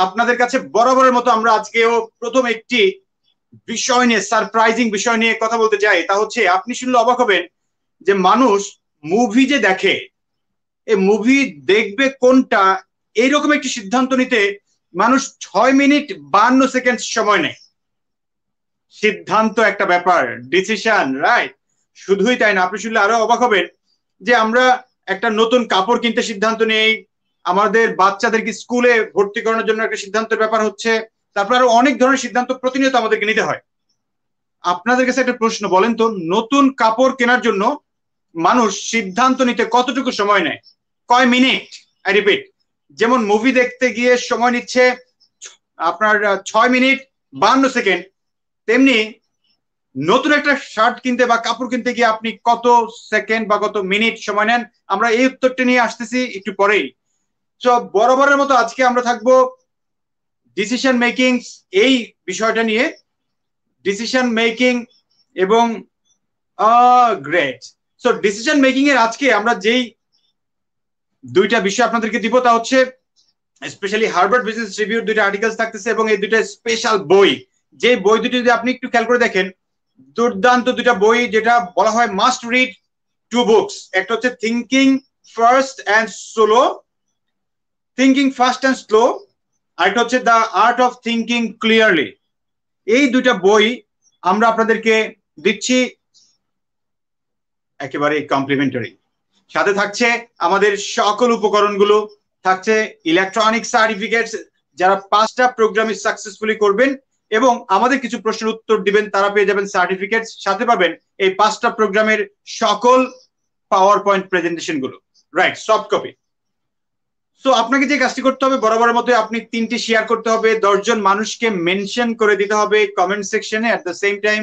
আপনাদের কাছে বরাবরের মতো আমরা আজকেও প্রথম একটি বিষয় নিয়ে, সারপ্রাইজিং বিষয় নিয়ে কথা বলতে চাই। তা হচ্ছে, আপনি শুনলে অবাক হবেন যে মানুষ মুভি যে দেখে, এই মুভি দেখবে কোনটা, এইরকম একটি সিদ্ধান্ত নিতে মানুষ 6 মিনিট 52 সেকেন্ড সময় নেয়। সিদ্ধান্ত একটা ব্যাপার, ডিসিশন, রাইট? শুধুই তাই না, আপনি শুনলে আরো অবাক হবেন যে আমরা একটা নতুন কাপড় কিনতে সিদ্ধান্ত নেই, আমাদের বাচ্চাদেরকে স্কুলে ভর্তি করানোর জন্য একটা সিদ্ধান্তের ব্যাপার হচ্ছে, তারপর আরো অনেক ধরনের সিদ্ধান্ত প্রতিনিয়ত আমাদেরকে নিতে হয়। আপনাদের কাছে একটা প্রশ্ন, বলেন তো, নতুন কাপড় কেনার জন্য মানুষ সিদ্ধান্ত নিতে কতটুকু সময় নেয়? কয় মিনিট? আই রিপিট, যেমন মুভি দেখতে গিয়ে সময় নিচ্ছে আপনার 6 মিনিট 52 সেকেন্ড, তেমনি নতুন একটা শার্ট কিনতে বা কাপড় কিনতে গিয়ে আপনি কত সেকেন্ড বা কত মিনিট সময় নেন? আমরা এই উত্তরটা নিয়ে আসতেছি একটু পরেই। তো বরাবরের মতো আজকে আমরা থাকবো ডিসিশন মেকিং, এই বিষয়টা নিয়ে, ডিসিশন মেকিং এবং গ্রেট। সো ডিসিশন মেকিং এর আজকে আমরা যেই দুইটা বিষয় আপনাদেরকে দিব, তা হচ্ছে স্পেশালি হার্ভার্ড বিজনেস রিভিউর দুইটা আর্টিকেলস থাকতেছে এবং এই দুইটা স্পেশাল বই। যে বই দুটি যদি আপনি একটু খেয়াল করে দেখেন, দুর্দান্ত দুইটা বই, যেটা বলা হয় মাস্ট রিড টু বুকস। একটা হচ্ছে thinking fast and slow, thinking fast and slow, আর একটা হচ্ছে the art of thinking clearly. এই দুইটা বই আমরা আপনাদেরকে দিচ্ছি একেবারে কমপ্লিমেন্টারি। সাথে থাকছে আমাদের সকল উপকরণগুলো, থাকছে ইলেকট্রনিক সার্টিফিকেটস, যারা 5টা প্রোগ্রামে সাকসেসফুলি করবেন এবং আমাদের কিছু প্রশ্নের উত্তর দিবেন, তারা পেয়ে যাবেন সার্টিফিকেটস, সাথে পাবেন এই 5টা প্রোগ্রামের সকল পাওয়ার পয়েন্ট প্রেজেন্টেশন গুলো, রাইট, সফট কপি। সো আপনাকে যে কাজটি করতে হবে, বরাবরের মতো আপনি 3টি শেয়ার করতে হবে, 10 জন মানুষকে মেনশন করে দিতে হবে কমেন্ট সেকশনে। At the same time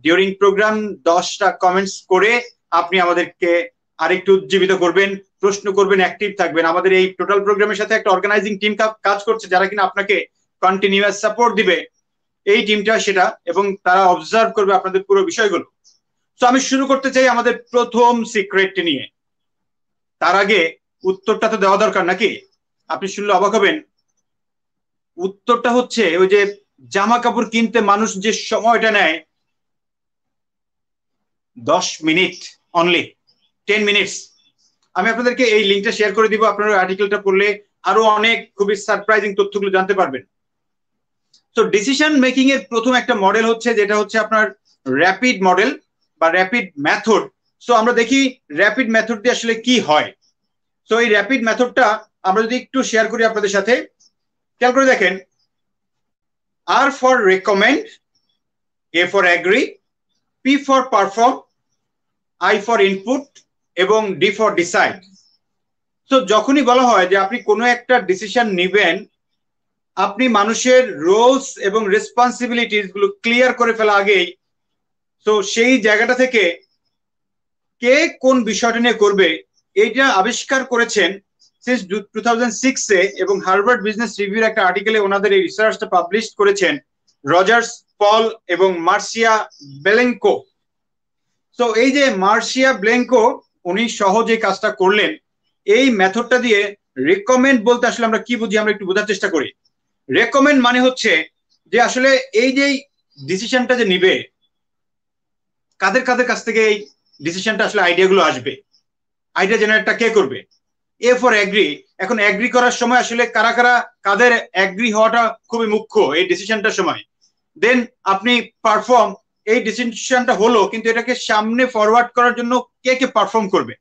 during program 10টা কমেন্টস করে আপনি আমাদেরকে আরেকটু উজ্জীবিত করবেন, প্রশ্ন করবেন, অ্যাক্টিভ থাকবেন। আমাদের এই টোটাল প্রোগ্রামের সাথে একটা অর্গানাইজিং টিম কাজ করছে, যারা কিনা আপনাকে কন্টিনিউয়াস সাপোর্ট দিবে, এই টিমটা সেটা, এবং তারা অবজার্ভ করবে আপনাদের পুরো বিষয়গুলো। তো আমি শুরু করতে চাই আমাদের প্রথম সিক্রেটটি নিয়ে। তার আগে উত্তরটা তো দেওয়া দরকার নাকি? আপনি শুনলে অবাক হবেন, উত্তরটা হচ্ছে ওই যে জামা কাপড় কিনতে মানুষ যে সময়টা নেয় 10 মিনিট, অনলি 10 মিনিটস। আমি আপনাদেরকে এই লিঙ্কটা শেয়ার করে দিব, আপনারা আর্টিকেলটা পড়লে আরো অনেক খুবই সারপ্রাইজিং তথ্যগুলো জানতে পারবেন। তো ডিসিশন মেকিং এর প্রথম একটা মডেল হচ্ছে, যেটা হচ্ছে আপনার র্যাপিড মডেল বা র্যাপিড মেথড। সো আমরা দেখি র্যাপিড মেথড দিয়ে আসলে কি হয়। তো এই র্যাপিড মেথডটা আমরা যদি একটু শেয়ার করি আপনাদের সাথে, খেয়াল করে দেখেন, R for recommend, A for agree, P for perform, I for input এবং ডি ফর ডিসাইড। তো যখনই বলা হয় যে আপনি কোনো একটা ডিসিশন নেবেন, আপনি মানুষের রোলস এবং রেসপন্সিবিলিটিস গুলো ক্লিয়ার করে ফেলা আগেই, তো সেই জায়গাটা থেকে কে কোন বিষয়টা নিয়ে করবে এইটা আবিষ্কার করেছেন সিন্স 2006-এ, এবং হার্ভার্ড বিজনেস রিভিউর একটা আর্টিকেলে ওনাদের এই রিসার্চটা পাবলিশ করেছেন রজার্স পল এবং মার্সিয়া বেলেঙ্কো। তো এই যে মার্সিয়া বেলেঙ্কো, উনি সহজে কাজটা করলেন এই মেথডটা দিয়ে। রেকমেন্ড বলতে আসলে আমরা কি বুঝি, আমরা একটু বোঝার চেষ্টা করি। রেকমেন্ড মানে হচ্ছে যে আসলে এই যে ডিসিশনটা যে নিবে, কাদের কাদের কাছ থেকে এই ডিসিশনটা আসলে আইডিয়াগুলো আসবে, আইডিয়া জেনারেটটা কে করবে। এ ফর এগ্রি, এখন এগ্রি করার সময় আসলে কারা কারা, কাদের এগ্রি হওয়াটা খুবই মুখ্য এই ডিসিশনটার সময়। দেন আপনি পারফর্ম, এই ডিসিশনটা হলো কিন্তু এটাকে সামনে ফরওয়ার্ড করার জন্য কে কে পারফর্ম করবে।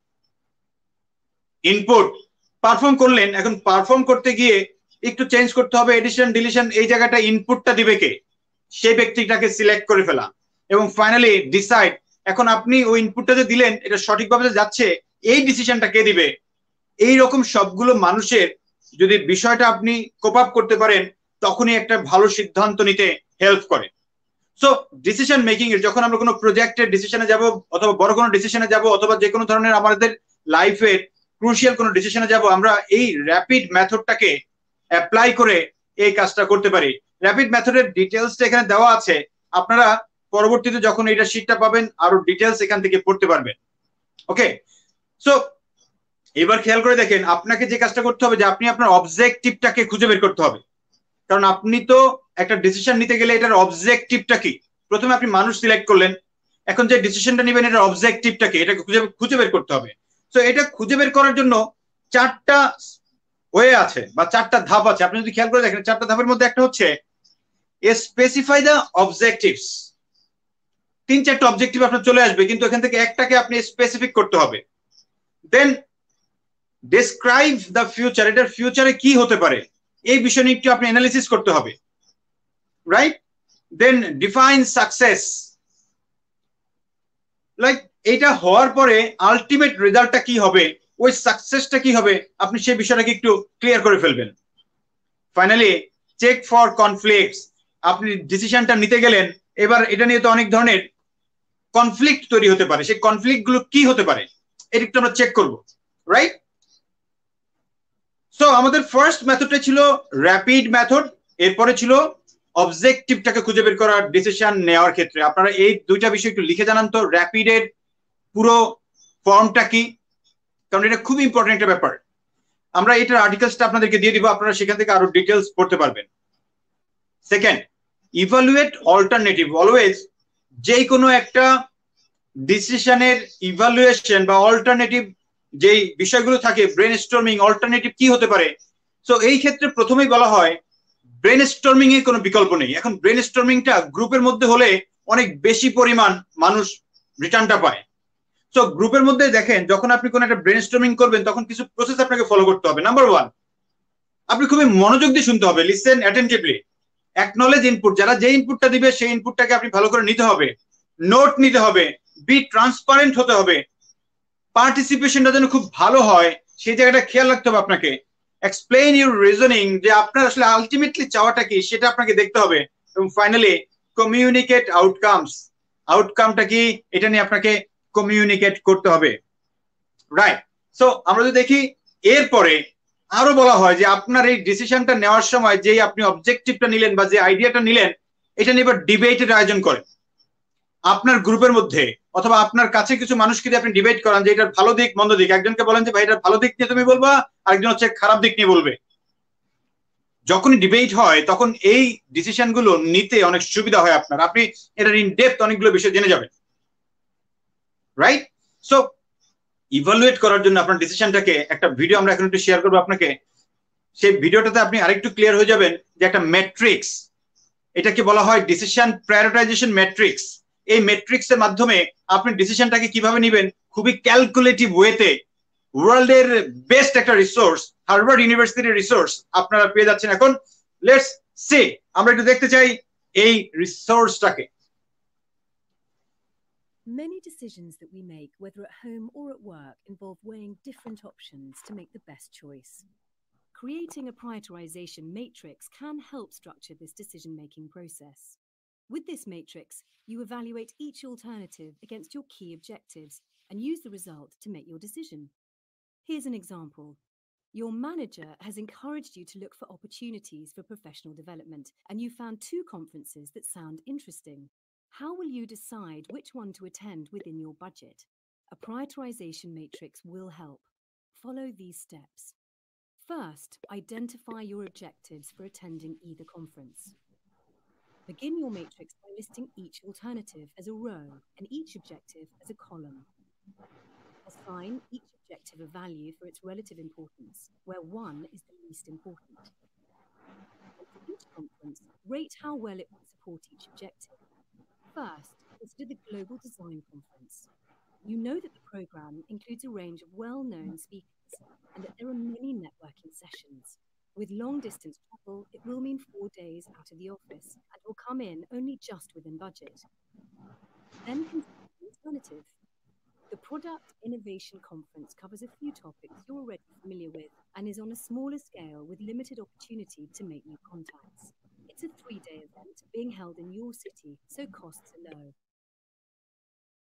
ইনপুট, পারফর্ম করলেন, এখন পারফর্ম করতে গিয়ে একটু চেঞ্জ করতে হবে, এডিশন ডিলিশন, এই জায়গাটা ইনপুটটা দিবে কে, সেই ব্যক্তিটাকে সিলেক্ট করে ফেলা। এবং ফাইনালি ডিসাইড, এখন আপনি ওই ইনপুটটা যে দিলেন এটা সঠিকভাবে যাচ্ছে, এই ডিসিশনটা কে দিবে। এই রকম সবগুলো মানুষের যদি বিষয়টা আপনি কোপ আপ করতে পারেন, তখনই একটা ভালো সিদ্ধান্ত নিতে হেল্প করে। সো ডিসিশন মেকিং এর যখন আমরা কোনো প্রজেক্টের ডিসিশনে যাব, অথবা বড় কোনো ডিসিশনে যাব, অথবা যে কোনো ধরনের আমাদের লাইফের ক্রুশিয়াল কোনো ডিসিশনে যাব, আমরা এই র্যাপিড মেথডটাকে অ্যাপ্লাই করে এই কাজটা করতে পারি। র্যাপিড মেথডের ডিটেলসটা এখানে দেওয়া আছে, আপনারা পরবর্তীতে যখন এটা শীটটা পাবেন আরো ডিটেলস এখান থেকে পড়তে পারবেন। ওকে, সো এবার খেয়াল করে দেখেন, আপনাকে যে কাজটা করতে হবে যে আপনি আপনার অবজেক্টিভটাকে খুঁজে বের করতে হবে। কারণ আপনি তো একটা ডিসিশন নিতে গেলে এটার অবজেক্টিভটা কি, প্রথমে আপনি মানুষ সিলেক্ট করলেন, এখন যে ডিসিশনটা নেবেন এটার অবজেক্টিভটা কি, এটা খুঁজে খুঁজে বের করতে হবে। তো এটা খুঁজে বের করার জন্য চারটা ওয়ে আছে বা চারটা ধাপ আছে। আপনি যদি খেয়াল করে দেখেন, চারটা ধাপের মধ্যে একটা হচ্ছে স্পেসিফাই দ্য অবজেক্টিভস। তিন চারটা অবজেক্টিভ আপনার চলে আসবে, কিন্তু এখান থেকে একটাকে আপনি স্পেসিফিক করতে হবে। দেন ডেসক্রাইব দ্য ফিউচার, এটার ফিউচারে কি হতে পারে এই বিষয় নিয়ে একটু আপনি অ্যানালিসিস করতে হবে, রাইট? দেন ডিফাইন সাকসেস, লাইক এটা হওয়ার পরে আলটিমেট রেজাল্টটা কি হবে, ওই সাকসেসটা কি হবে, আপনি সেই বিষয়টাকে একটু ক্লিয়ার করে ফেলবেন। ফাইনালি চেক ফর কনফ্লিক্টস, আপনি ডিসিশনটা নিতে গেলেন, এবার এটা নিয়ে তো অনেক ধরনের কনফ্লিক্ট তৈরি হতে পারে, সেই কনফ্লিক্ট গুলো কি হতে পারে এটা একটু আমরা চেক করব, রাইট? সো আমাদের ফার্স্ট মেথডটা ছিল র্যাপিড মেথড, এরপরে ছিল অবজেক্টিভটাকে খুঁজে বের করার ডিসিশন নেওয়ার ক্ষেত্রে। আপনারা এই দুইটা বিষয় একটু লিখে জানান তো, র্যাপিডের পুরো ফর্মটা কি, কারণ এটা খুব ইম্পর্টেন্ট একটা ব্যাপার। আমরা এটার আর্টিকেলসটা আপনাদেরকে দিয়ে দিব, আপনারা সেখান থেকে আরো ডিটেলস পড়তে পারবেন। Second, evaluate alternative. অলওয়েজ যে কোনো একটা ডিসিশনের ইভালুয়েশন বা অল্টারনেটিভ যেই বিষয়গুলো থাকে, ব্রেন স্টর্মিং, অল্টারনেটিভ কি হতে পারে। তো এই ক্ষেত্রে প্রথমেই বলা হয় ব্রেন স্টর্মিং এর কোনো বিকল্প নেই। এখন ব্রেন স্টর্মিংটা গ্রুপের মধ্যে হলে অনেক বেশি পরিমাণ মানুষ রিটার্নটা পায়। তো গ্রুপের মধ্যে দেখেন, যখন আপনি কোনো একটা ব্রেন স্টর্মিং করবেন তখন কিছু প্রসেস আপনাকে ফলো করতে হবে। নাম্বার ওয়ান, আপনি খুবই মনোযোগ দিয়ে শুনতে হবে, লিসেন অ্যাটেন্টিভলি, অ্যাকনলেজ ইনপুট, যারা যে ইনপুটটা দিবে সেই ইনপুটটাকে আপনি ভালো করে নিতে হবে, নোট নিতে হবে, বি ট্রান্সপারেন্ট হতে হবে, পার্টিসিপেশনটা যেন খুব ভালো হয় সেই জায়গাটা খেয়াল রাখতে হবে আপনাকে। এক্সপ্লেইন ইউর রিজনিং, যে আপনার আসলে আলটিমেটলি চাওয়াটা কি সেটা আপনাকে দেখতে হবে। এবং ফাইনালি কমিউনিকেট আউটকামস, আউটকামটা কি এটা নিয়ে আপনাকে কমিউনিকেট করতে হবে, রাইট? সো আমরা যদি দেখি এরপরে আরো বলা হয় যে আপনার এই ডিসিশনটা নেওয়ার সময় যে আপনি অবজেক্টিভটা নিলেন বা যে আইডিয়াটা নিলেন, এটা নিয়ে এবার ডিবেটের আয়োজন করেন আপনার গ্রুপের মধ্যে, অথবা আপনার কাছে কিছু মানুষকে দিয়ে আপনি ডিবেট করান যে এটার ভালো দিক মন্দ দিক। একজনকে বলেন যে ভাই এটার ভালো দিক নিয়ে তুমি বলবা, আরেকজন হচ্ছে খারাপ দিক নিয়ে বলবে। যখনই ডিবেট হয় তখন এই ডিসিশন গুলো নিতে অনেক সুবিধা হয় আপনার, আপনি এটার ইন ডেপথ অনেকগুলো বিষয় জেনে যাবেন, রাইট? সো ইভালুয়েট করার জন্য আপনার ডিসিশনটাকে একটা ভিডিও আমরা এখন একটু শেয়ার করবো আপনাকে। সেই ভিডিওটাতে আপনি আরেকটু ক্লিয়ার হয়ে যাবেন যে একটা ম্যাট্রিক্স, এটাকে বলা হয় ডিসিশন প্রায়োরিটাইজেশন ম্যাট্রিক্স। এই ম্যাট্রিক্স এর মাধ্যমে আপনি ডিসিশনটাকে কিভাবে নেবেন খুবই ক্যালকুলেটিভ ওয়েতে, ওয়ার্ল্ডের বেস্ট একটা রিসোর্স, হার্ভার্ড ইউনিভার্সিটির রিসোর্স আপনারা পেয়ে যাচ্ছেন এখন। লেটস সি, আমরা একটু দেখতে চাই এই রিসোর্সটাকে। Many decisions that we make, whether at home or at work, involve weighing different options to make the best choice. Creating a prioritization matrix can help structure this decision-making process. With this matrix, you evaluate each alternative against your key objectives and use the result to make your decision. Here's an example. Your manager has encouraged you to look for opportunities for professional development, and you found 2 conferences that sound interesting. How will you decide which one to attend within your budget? A prioritization matrix will help. Follow these steps. First, identify your objectives for attending either conference. Begin your matrix by listing each alternative as a row and each objective as a column. Assign each objective a value for its relative importance, where 1 is the least important. And for each conference, rate how well it will support each objective. First, consider the Global Design Conference. You know that the program includes a range of well-known speakers and that there are many networking sessions. With long-distance travel, it will mean 4 days out of the office and will come in only just within budget. Then consider the alternative. The Product Innovation Conference covers a few topics you're already familiar with and is on a smaller scale with limited opportunity to make new contacts. It's a 3-day event being held in your city, so costs are low.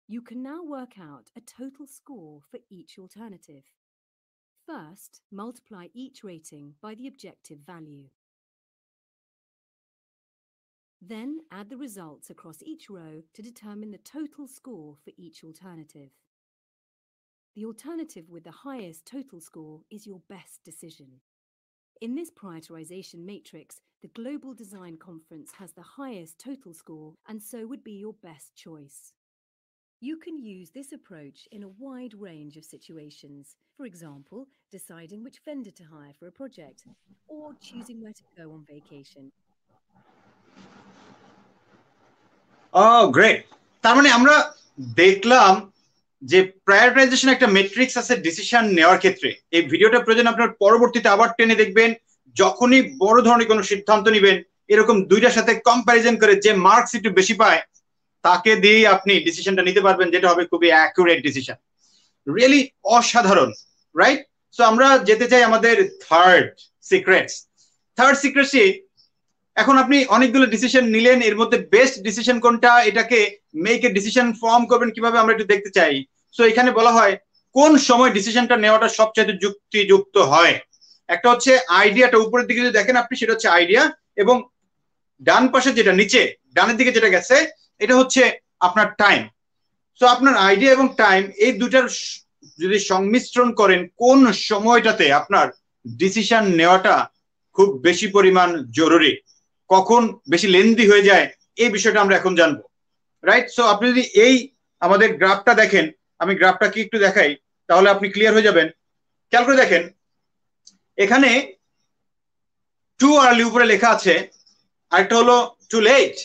You can now work out a total score for each alternative. First, multiply each rating by the objective value. Then add the results across each row to determine the total score for each alternative. The alternative with the highest total score is your best decision. In this prioritization matrix, the Global Design Conference has the highest total score and so would be your best choice. You can use this approach in a wide range of situations. For example, deciding which vendor to hire for a project or choosing where to go on vacation. Oh, great. তার মানে আমরা দেখলাম যে prioritization একটা matrix আছে decision নেওয়ার ক্ষেত্রে। এই ভিডিওটা প্রয়োজন আপনার পরবর্তীতে আবার টেনে দেখবেন, যখনই বড় ধরনের কোনো সিদ্ধান্ত নেবেন এরকম দুইটার সাথে কম্প্যারিজন করে যে মার্কস একটু বেশি পায় তাকে দিয়েই আপনি ডিসিশনটা নিতে পারবেন, যেটা হবে খুবই অ্যাকুরেট ডিসিশন। রিয়েলি অসাধারণ, রাইট? সো আমরা যেতে চাই আমাদের থার্ড সিক্রেটসে। এখন আপনি অনেকগুলো ডিসিশন নিলেন, এর মধ্যে বেস্ট ডিসিশন কোনটা, এটাকে মেক এ ডিসিশন ফর্ম করবেন কিভাবে আমরা একটু দেখতে চাই। সো এখানে বলা হয় কোন সময় ডিসিশনটা নেওয়াটা সবচেয়ে যুক্তিযুক্ত হয়। একটা হচ্ছে আইডিয়াটা, উপরের দিকে যদি দেখেন আপনি, সেটা হচ্ছে আইডিয়া, এবং ডান পাশে যেটা নিচে ডানের দিকে যেটা গেছে এটা হচ্ছে আপনার টাইম। সো আপনার আইডিয়া এবং টাইম এই দুটার যদি সংমিশ্রণ করেন কোন সময়টাতে আপনার ডিসিশন নেওয়াটা খুব বেশি পরিমাণ জরুরি, কখন বেশি লেন্দি হয়ে যায়, এই বিষয়টা আমরা এখন জানবো, রাইট? সো আপনি যদি এই আমাদের গ্রাফটা দেখেন, আমি গ্রাফটাকে একটু দেখাই তাহলে আপনি ক্লিয়ার হয়ে যাবেন। খেয়াল করে দেখেন, এখানে টু আর্লি উপরে লেখা আছে, আরেকটা হলো টু লেট।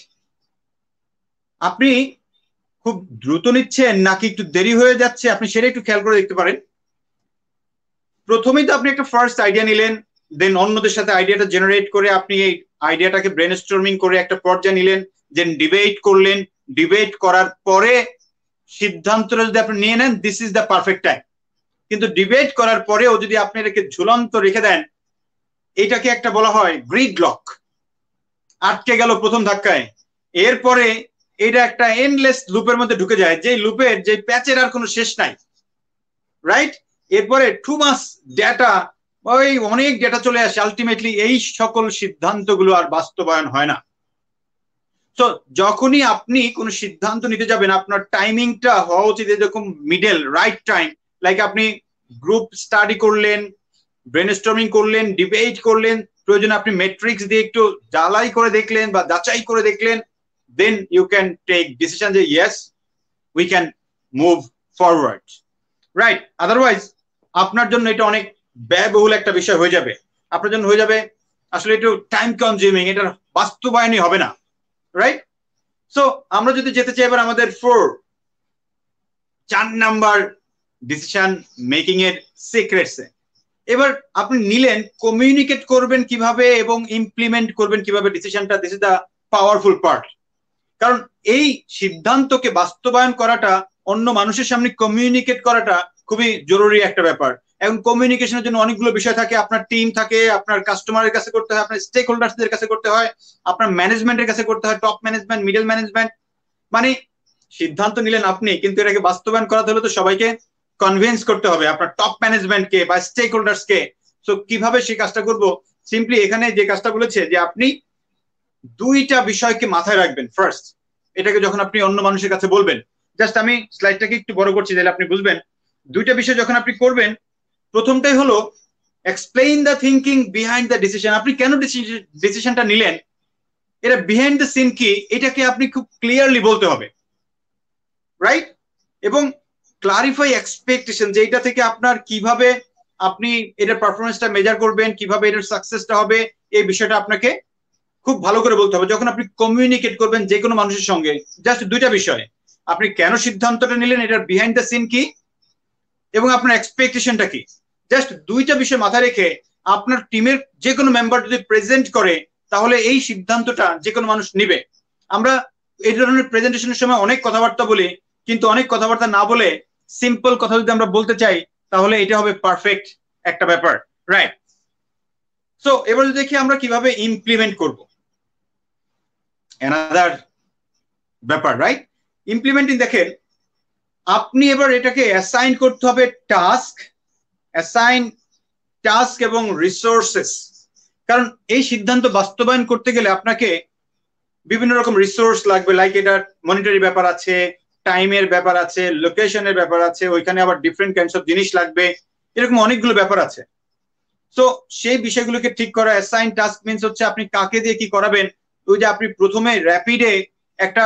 আপনি খুব দ্রুত নিচ্ছেন নাকি একটু দেরি হয়ে যাচ্ছে, আপনি সেটা একটু খেয়াল করে দেখতে পারেন। প্রথমেই তো আপনি একটা ফার্স্ট আইডিয়া নিলেন, দেন অন্যদের সাথে আইডিয়াটা জেনারেট করে আপনি এই আইডিয়াটাকে ব্রেনস্টর্মিং করে একটা পর্যায়ে নিলেন, দেন ডিবেট করলেন, ডিবেট করার পরে সিদ্ধান্তটা যদি আপনি নিয়ে নেন, this is the perfect time. কিন্তু ডিবেট করার পরেও যদি আপনি এটাকে ঝুলন্ত রেখে দেন, এটাকে একটা বলা হয় গ্রিড লক, আটকে গেল প্রথম ধাক্কায়। এরপরে এটা একটা এন্ডলেস লুপের মধ্যে ঢুকে যায়, যে লুপের যে প্যাচের আর কোনো শেষ নাই, রাইট? এরপরে টু মাস ডেটা, ওই অনেক ডেটা চলে আসে, আলটিমেটলি এই সকল সিদ্ধান্তগুলো আর বাস্তবায়ন হয় না। তো যখনই আপনি কোনো সিদ্ধান্ত নিতে যাবেন, আপনার টাইমিংটা হওয়া উচিত এরকম মিডল রাইট টাইম। লাইক আপনি গ্রুপ স্টাডি করলেন, ব্রেনস্টর্মিং করলেন, ডিবেট করলেন, প্রয়োজনে আপনি ম্যাট্রিক্স দিয়ে একটু জ্বালাই করে দেখলেন বা যাচাই করে দেখলেন, then you can take decision যে yes we can move forward, right? Otherwise আপনার জন্য এটা অনেক ব্যয়বহুল একটা বিষয় হয়ে যাবে, আপনার জন্য হয়ে যাবে আসলে একটু টাইম কনজিউমিং, এটার বাস্তবায়নই হবে না, রাইট? সো আমরা যদি যেতে চাই এবার আমাদের 4 নাম্বার ডিসিশন মেকিং এর সিক্রেটসে। এবার আপনি নিলেন, কমিউনিকেট করবেন কিভাবে এবং ইমপ্লিমেন্ট করবেন কিভাবে ডিসিশনটা, this is the powerful part. কারণ এই সিদ্ধান্তকে বাস্তবায়ন করাটা, অন্য মানুষের সামনে কমিউনিকেট করাটা খুবই জরুরি একটা ব্যাপার। এখন কমিউনিকেশনের জন্য অনেকগুলো বিষয় থাকে, আপনার টিম থাকে, আপনার কাস্টমারের কাছে করতে হয়, আপনার স্টেক হোল্ডারদের কাছে করতে হয়, আপনার ম্যানেজমেন্টের কাছে করতে হয়, টপ ম্যানেজমেন্ট, মিডল ম্যানেজমেন্ট। মানে সিদ্ধান্ত নিলেন আপনি, কিন্তু এটাকে বাস্তবায়ন করাতে হলে তো সবাইকে কনভিন্স করতে হবে, আপনার টপ ম্যানেজমেন্টকে বা স্টেক হোল্ডার্সকে। সো কিভাবে সেই কাজটা করব? সিম্পলি এখানে যে কাজটা বলেছে যে আপনি দুইটা বিষয়কে মাথায় রাখবেন। ফার্স্ট, এটাকে যখন আপনি অন্য মানুষের কাছে বলবেন, জাস্ট আমি স্লাইডটাকে একটু বড় করছি তাহলে আপনি বুঝবেন। দুইটা বিষয় যখন আপনি করবেন, প্রথমটাই হলো explain the thinking behind the decision. আপনি কেন ডিসিশনটা নিলেন, এটা বিহাইন্ড দ্য সিন কি, এটাকে আপনি খুব ক্লিয়ারলি বলতে হবে, রাইট? এবং ক্লারিফাই এক্সপেকটেশন, যে এটা থেকে আপনার কিভাবে আপনি এটার পারফরমেন্সটা মেজার করবেন, কিভাবে এটার সাকসেসটা হবে, এই বিষয়টা আপনাকে খুব ভালো করে বলতে হবে যখন আপনি কমিউনিকেট করবেন যে কোনো মানুষের সঙ্গে। জাস্ট দুইটা বিষয়, আপনি কেন সিদ্ধান্তটা নিলেন, এটার বিহাইন্ড দ্য সিন কি, এবং আপনার এক্সপেকটেশনটা কি। জাস্ট দুইটা বিষয় মাথায় রেখে আপনার টিমের যে কোনো মেম্বার যদি প্রেজেন্ট করে, তাহলে এই সিদ্ধান্তটা যে কোনো মানুষ নিবে। আমরা এই ধরনের প্রেজেন্টেশনের সময় অনেক কথাবার্তা বলি, কিন্তু অনেক কথাবার্তা না বলে সিম্পল কথা যদি আমরা বলতে চাই, তাহলে এটা হবে পারফেক্ট একটা ব্যাপার, রাইট? সো এবার দেখি আমরা কিভাবে ইমপ্লিমেন্ট করব, অ্যানাদার ব্যাপার, রাইট? ইমপ্লিমেন্টিং দেখেন, আপনি এবার এটাকে অ্যাসাইন করতে হবে টাস্ক এবং রিসোর্সেস। কারণ এই সিদ্ধান্ত বাস্তবায়ন করতে গেলে আপনাকে বিভিন্ন রকম রিসোর্স লাগবে, লাইক এটার মনিটারি ব্যাপার আছে, টাইমের ব্যাপার আছে, লোকেশনের ব্যাপার আছে, ওইখানে আবার ডিফারেন্ট কাইন্ডস অফ জিনিস লাগবে, এরকম অনেকগুলো ব্যাপার আছে। সো সেই বিষয়গুলোকে ঠিক করা। অ্যাসাইন টাস্ক মিন্স হচ্ছে আপনি কাকে দিয়ে কি করাবেন। ওই যে আপনি প্রথমে র্যাপিডে একটা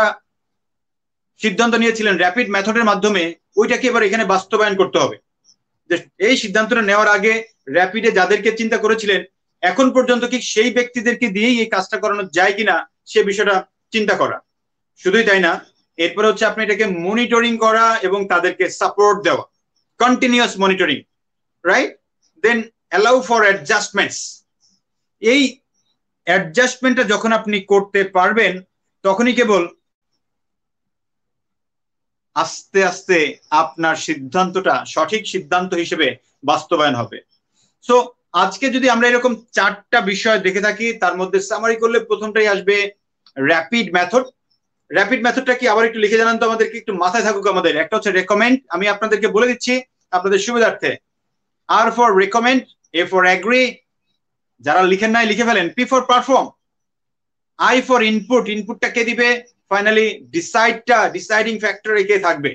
সিদ্ধান্ত নিয়েছিলেন র্যাপিড মেথডের মাধ্যমে, ওইটাকে এবার এখানে বাস্তবায়ন করতে হবে। এই সিদ্ধান্তটা নেওয়ার আগে র্যাপিডে যাদেরকে চিন্তা করেছিলেন এখন পর্যন্ত কি সেই ব্যক্তিদেরকে দিয়েই এই কাজটা করানো যায় কিনা সে বিষয়টা চিন্তা করা। শুধুই তাই না, এরপরে হচ্ছে আপনি এটাকে মনিটরিং করা এবং তাদেরকে সাপোর্ট দেওয়া, continuous monitoring, right? Then allow for adjustments. এই অ্যাডজাস্টমেন্টটা যখন আপনি করতে পারবেন তখনই কেবল আস্তে আস্তে আপনার সিদ্ধান্তটা সঠিক সিদ্ধান্ত হিসেবে বাস্তবায়ন হবে। সো আজকে যদি আমরা এরকম 4টা বিষয় দেখে থাকি, তার মধ্যে সামারি করলে প্রথমটাই আসবে র্যাপিড মেথড। র্যাপিড মেথডটা কি আবার একটু লিখে জানান তো আমাদেরকে, একটু মাথায় থাকুক আমাদের। একটা হচ্ছে রেকমেন্ড, আমি আপনাদেরকে বলে দিচ্ছি আপনাদের সুবিধার্থে। R for recommend, A for agree, যারা লিখেন নাই লিখে ফেলেন। P for perform, I for input, ইনপুটটা কে দিবে, ফাইনালি ডিসাইডটা, ডিসাইডিং ফ্যাক্টর কে থাকবে।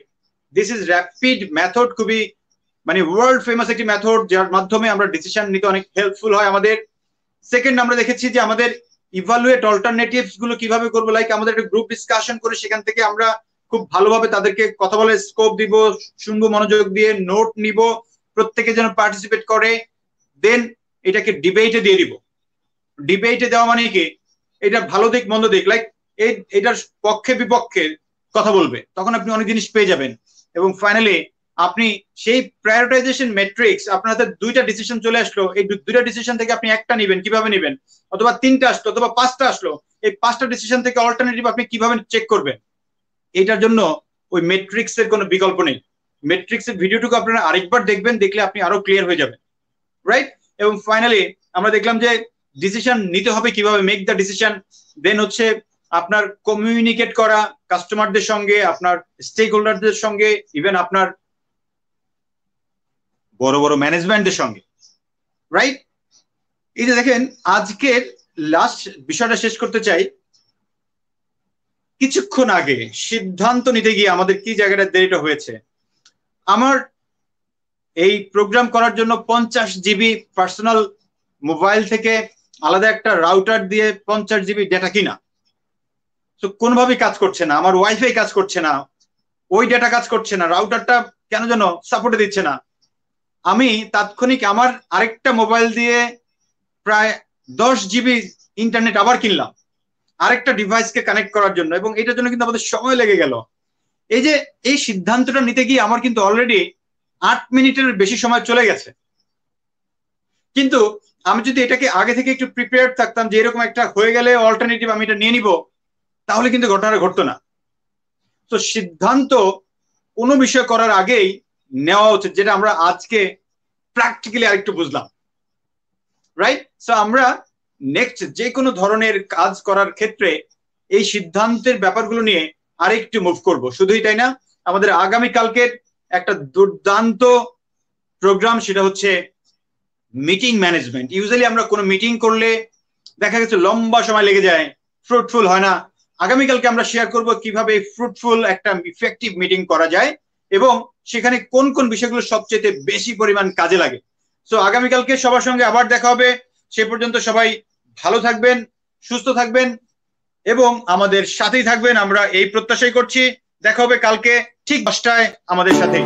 দিস ইজ র্যাপিড মেথড, খুবই মানে ওয়ার্ল্ড ফেমাস একটি মেথড যার মাধ্যমে আমরা ডিসিশন নিতে অনেক হেল্পফুল হয় আমাদের। সেকেন্ড, আমরা দেখেছি যে আমাদের ইভালুয়েট অল্টারনেটিভস গুলো কিভাবে করবো, লাইক আমাদের একটা গ্রুপ ডিসকাশন করে সেখান থেকে আমরা খুব ভালোভাবে তাদেরকে কথা বলে স্কোপ দিব, শুনবো মনোযোগ দিয়ে, নোট নিব, প্রত্যেকে যেন পার্টিসিপেট করে। দেন এটাকে ডিবেটে দিয়ে দিব। ডিবেটে দেওয়া মানে কি, এটা ভালো দিক মন্দ দিক, লাইক এটার পক্ষে বিপক্ষে কথা বলবে, তখন আপনি অনেক জিনিস পেয়ে যাবেন। এবং ফাইনালি আপনি সেই প্রায়োরিটাইজেশন ম্যাট্রিক্স, আপনার হাতে 2টা ডিসিশন চলে আসলো, এই 2টা ডিসিশন থেকে আপনি একটা নেবেন, কিভাবে নেবেন, অথবা 3টা আসলো অথবা 5টা আসলো, এই 5টা ডিসিশন থেকে অল্টারনেটিভ আপনি কিভাবে চেক করবেন। এটার জন্য ওই ম্যাট্রিক্স এর কোনো বিকল্প নেই। ম্যাট্রিক্স এর ভিডিওটুকু আপনারা আরেকবার দেখবেন, দেখলে আপনি আরো ক্লিয়ার হয়ে যাবেন, রাইট? এবং ফাইনালি আমরা দেখলাম যে ডিসিশন নিতে হবে কিভাবে, মেক দ্য ডিসিশন। দেন হচ্ছে আপনার কমিউনিকেট করা কাস্টমারদের সঙ্গে, আপনার স্টেক হোল্ডারদের সঙ্গে, ইভেন আপনার বড় বড় ম্যানেজমেন্টের সঙ্গে, রাইট? এই যে দেখেন, আজকের লাস্ট বিষয়টা শেষ করতে চাই। কিছুক্ষণ আগে সিদ্ধান্ত নিতে গিয়ে আমাদের কি জায়গাটা দেরিটা হয়েছে। আমার এই প্রোগ্রাম করার জন্য 50 জিবি পার্সোনাল মোবাইল থেকে আলাদা একটা রাউটার দিয়ে 50 জিবি ডেটা কিনা, তো কোনোভাবেই কাজ করছে না। আমার ওয়াইফাই কাজ করছে না, ওই ডেটা কাজ করছে না, রাউটারটা কেন যেন সাপোর্টে দিচ্ছে না। আমি তাৎক্ষণিক আমার আরেকটা মোবাইল দিয়ে প্রায় 10 জিবি ইন্টারনেট আবার কিনলাম আরেকটা ডিভাইসকে কানেক্ট করার জন্য, এবং এটার জন্য কিন্তু আমাদের সময় লেগে গেল। এই যে এই সিদ্ধান্তটা নিতে গিয়ে আমার কিন্তু অলরেডি 8 মিনিটের বেশি সময় চলে গেছে। কিন্তু আমি যদি এটাকে আগে থেকে একটু প্রিপেয়ার্ড থাকতাম যে এরকম একটা হয়ে গেলে অল্টারনেটিভ আমি এটা নিয়ে নিব, তাহলে কিন্তু ঘটনাটা ঘটতো না। তো সিদ্ধান্ত কোনো বিষয় করার আগেই নেওয়া উচিত, যেটা আমরা আজকে প্র্যাকটিক্যালি আরেকটু বুঝলাম, রাইট? সো আমরা নেক্সট যে কোনো ধরনের কাজ করার ক্ষেত্রে এই সিদ্ধান্তের ব্যাপারগুলো নিয়ে আরেকটু মুভ করব। শুধুই তাই না, আমাদের আগামীকালকের একটা দুর্দান্ত প্রোগ্রাম, সেটা হচ্ছে মিটিং ম্যানেজমেন্ট। ইউজুয়ালি আমরা কোনো মিটিং করলে দেখা গেছে লম্বা সময় লেগে যায়, ফ্রুটফুল হয় না। আগামীকালকে আমরা শেয়ার করব কিভাবে ফ্রুটফুল একটা ইফেক্টিভ মিটিং করা যায় এবং সেখানে কোন কোন বিষয়গুলো সবচেয়ে বেশি পরিমাণ কাজে লাগে। সো আগামীকালকে সবার সঙ্গে আবার দেখা হবে। সে পর্যন্ত সবাই ভালো থাকবেন, সুস্থ থাকবেন এবং আমাদের সাথেই থাকবেন, আমরা এই প্রত্যাশাই করছি। দেখা হবে কালকে ঠিক 10টায় আমাদের সাথে।